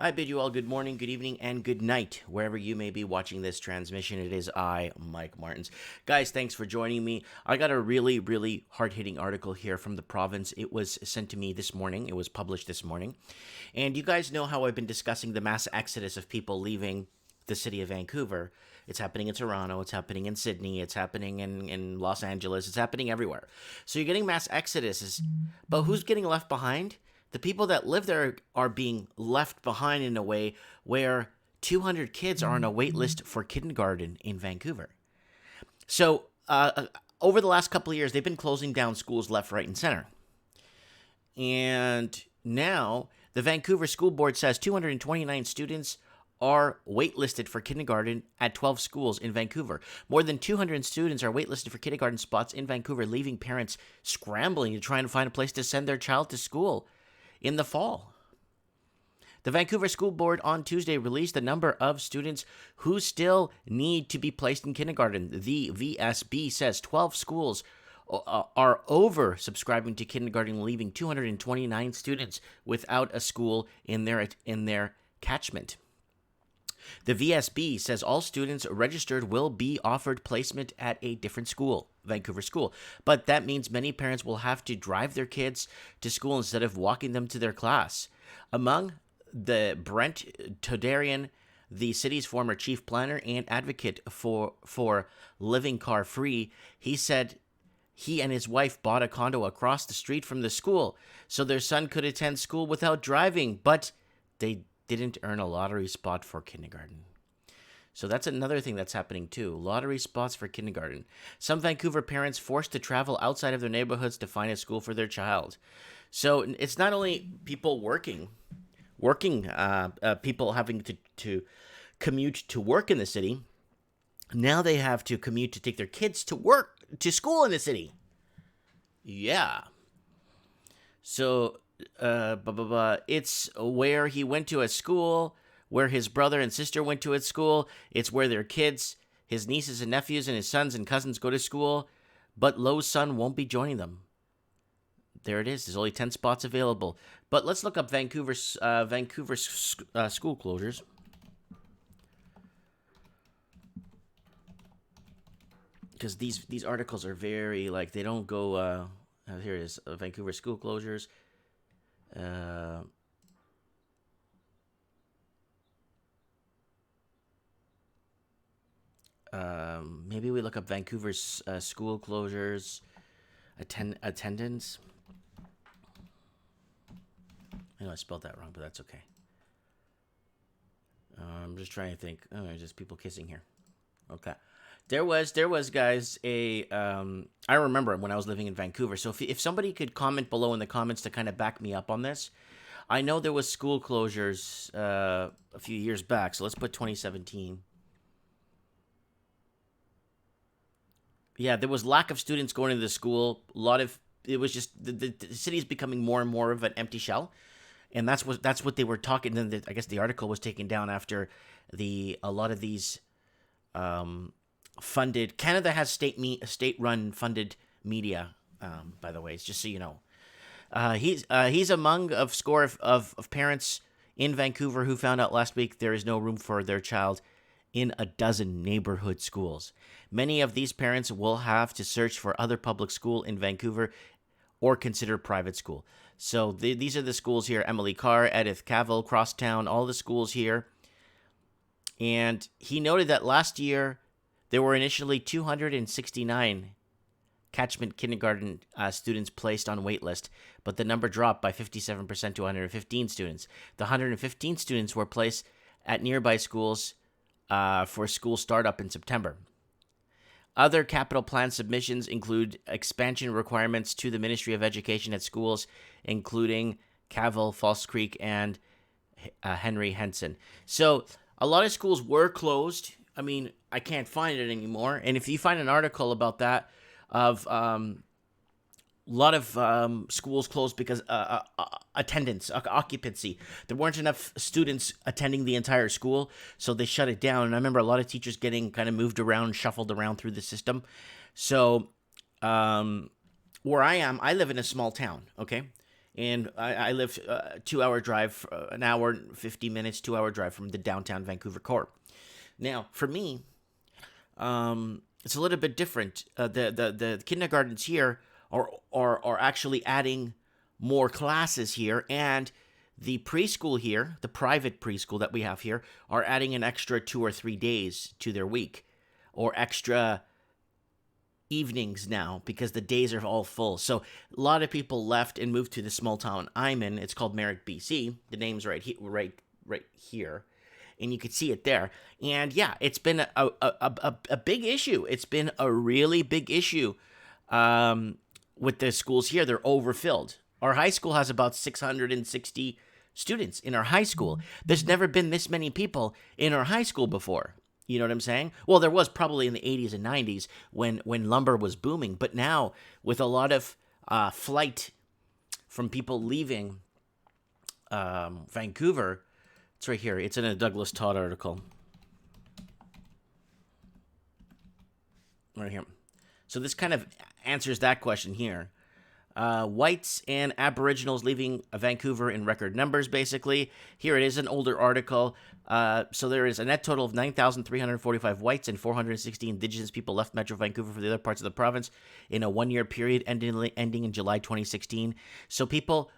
I bid you all good morning, good evening, and good night, wherever you may be watching this transmission. It is I, Mike Martins. Guys, thanks for joining me. I got a really hard-hitting article here from the province. It was sent to me this morning. It was published this morning. And you guys know how I've been discussing the mass exodus of people leaving the city of Vancouver. It's happening in Toronto, it's happening in Sydney, it's happening in Los Angeles, it's happening everywhere. So you're getting mass exoduses, but who's getting left behind? The people that live there are being left behind in a way where 200 kids are on a wait list for kindergarten in Vancouver. So over the last couple of years, they've been closing down schools left, right, and center. And now the Vancouver School Board says 229 students are waitlisted for kindergarten at 12 schools in Vancouver. More than 200 students are waitlisted for kindergarten spots in Vancouver, leaving parents scrambling to try and find a place to send their child to school in the fall. The Vancouver School Board on Tuesday released the number of students who still need to be placed in kindergarten. The VSB says 12 schools are over subscribing to kindergarten, leaving 229 students without a school in their catchment. The VSB says all students registered will be offered placement at a different school, Vancouver school. But that means many parents will have to drive their kids to school instead of walking them to their class. Among the Brent Todarian, the city's former chief planner and advocate for living car free, he said he and his wife bought a condo across the street from the school so their son could attend school without driving, but they didn't earn a lottery spot for kindergarten. So that's another thing that's happening too. Lottery spots for kindergarten. Some Vancouver parents forced to travel outside of their neighborhoods to find a school for their child. So it's not only people working, people having to commute to work in the city. Now they have to commute to take their kids to school in the city. Yeah. So it's where he went to a school, where his brother and sister went to a school. It's where their kids, his nieces and nephews, and his sons and cousins go to school. But Lowe's son won't be joining them. There it is. There's only 10 spots available. But let's look up Vancouver school closures. Because these articles are very, they don't go, here it is, Vancouver school closures. Maybe we look up Vancouver's school closures, attendance. I know I spelled that wrong, but that's okay. I'm just trying to think. Oh, there's just people kissing here. Okay. There was guys, I remember when I was living in Vancouver. So if somebody could comment below in the comments to kind of back me up on this. I know there was school closures a few years back. So let's put 2017. Yeah, there was lack of students going to the school. It was just the city is becoming more and more of an empty shell. And that's what they were talking. Then I guess the article was taken down after a lot of these funded. Canada has state-run funded media. By the way, it's just so you know. He's among a score of parents in Vancouver who found out last week there is no room for their child in a dozen neighborhood schools. Many of these parents will have to search for other public school in Vancouver or consider private school. So these are the schools here: Emily Carr, Edith Cavell, Crosstown, all the schools here. And he noted that last year there were initially 269 catchment kindergarten students placed on waitlist, but the number dropped by 57% to 115 students. The 115 students were placed at nearby schools for school startup in September. Other capital plan submissions include expansion requirements to the Ministry of Education at schools, including Cavell, False Creek, and Henry Henson. So a lot of schools were closed. I mean, I can't find it anymore. And if you find an article about that, of a lot of schools closed because attendance, occupancy. There weren't enough students attending the entire school, so they shut it down. And I remember a lot of teachers getting kind of moved around, shuffled around through the system. So where I am, I live in a small town, okay? And I live 2 hour drive, an hour and 50 minutes, 2 hour drive from the downtown Vancouver core. Now, for me, it's a little bit different. The kindergartens here are actually adding more classes here, and the preschool here, the private preschool that we have here, are adding an extra 2 or 3 days to their week, or extra evenings now because the days are all full. So a lot of people left and moved to the small town I'm in. It's called Merritt, BC. The name's right here, and you can see it there. And yeah, it's been a big issue. It's been a really big issue with the schools here. They're overfilled. Our high school has about 660 students in our high school. There's never been this many people in our high school before. You know what I'm saying? Well, there was probably in the 80s and 90s when lumber was booming. But now, with a lot of flight from people leaving Vancouver, it's right here. It's in a Douglas Todd article. Right here. So this kind of answers that question here. Whites and Aboriginals leaving Vancouver in record numbers, basically. Here it is, an older article. So there is a net total of 9,345 whites and 460 Indigenous people left Metro Vancouver for the other parts of the province in a one-year period ending in July 2016. So people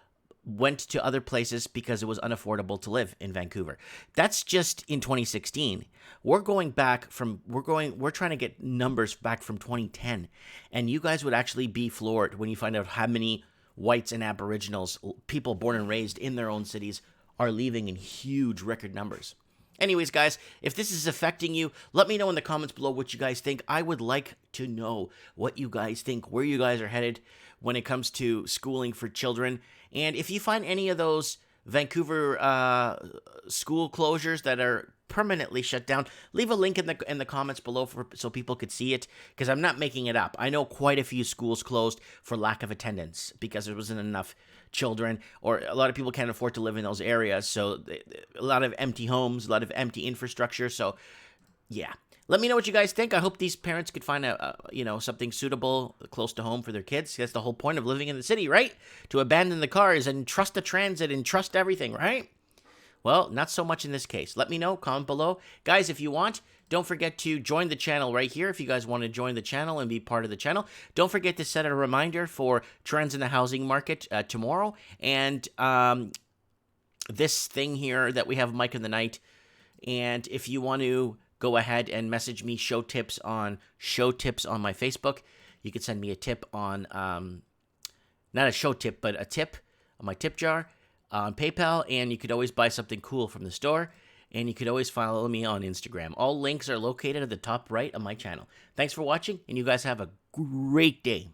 went to other places because it was unaffordable to live in Vancouver. That's just in 2016. We're trying to get numbers back from 2010. And you guys would actually be floored when you find out how many whites and Aboriginals, people born and raised in their own cities, are leaving in huge record numbers. Anyways, guys, if this is affecting you, let me know in the comments below what you guys think. I would like to know what you guys think, where you guys are headed when it comes to schooling for children. And if you find any of those Vancouver school closures that are permanently shut down, leave a link in the comments below so people could see it, because I'm not making it up. I know quite a few schools closed for lack of attendance because there wasn't enough children, or a lot of people can't afford to live in those areas. So a lot of empty homes, a lot of empty infrastructure. So yeah. Let me know what you guys think. I hope these parents could find something suitable close to home for their kids. That's the whole point of living in the city, right? To abandon the cars and trust the transit and trust everything, right? Well, not so much in this case. Let me know. Comment below. Guys, if you want, don't forget to join the channel right here if you guys want to join the channel and be part of the channel. Don't forget to set a reminder for trends in the housing market tomorrow. And this thing here that we have Mike in the Night. And if you want to go ahead and message me show tips on my Facebook. You can send me a tip on, not a show tip, but a tip on my tip jar on PayPal. And you could always buy something cool from the store. And you could always follow me on Instagram. All links are located at the top right of my channel. Thanks for watching, and you guys have a great day.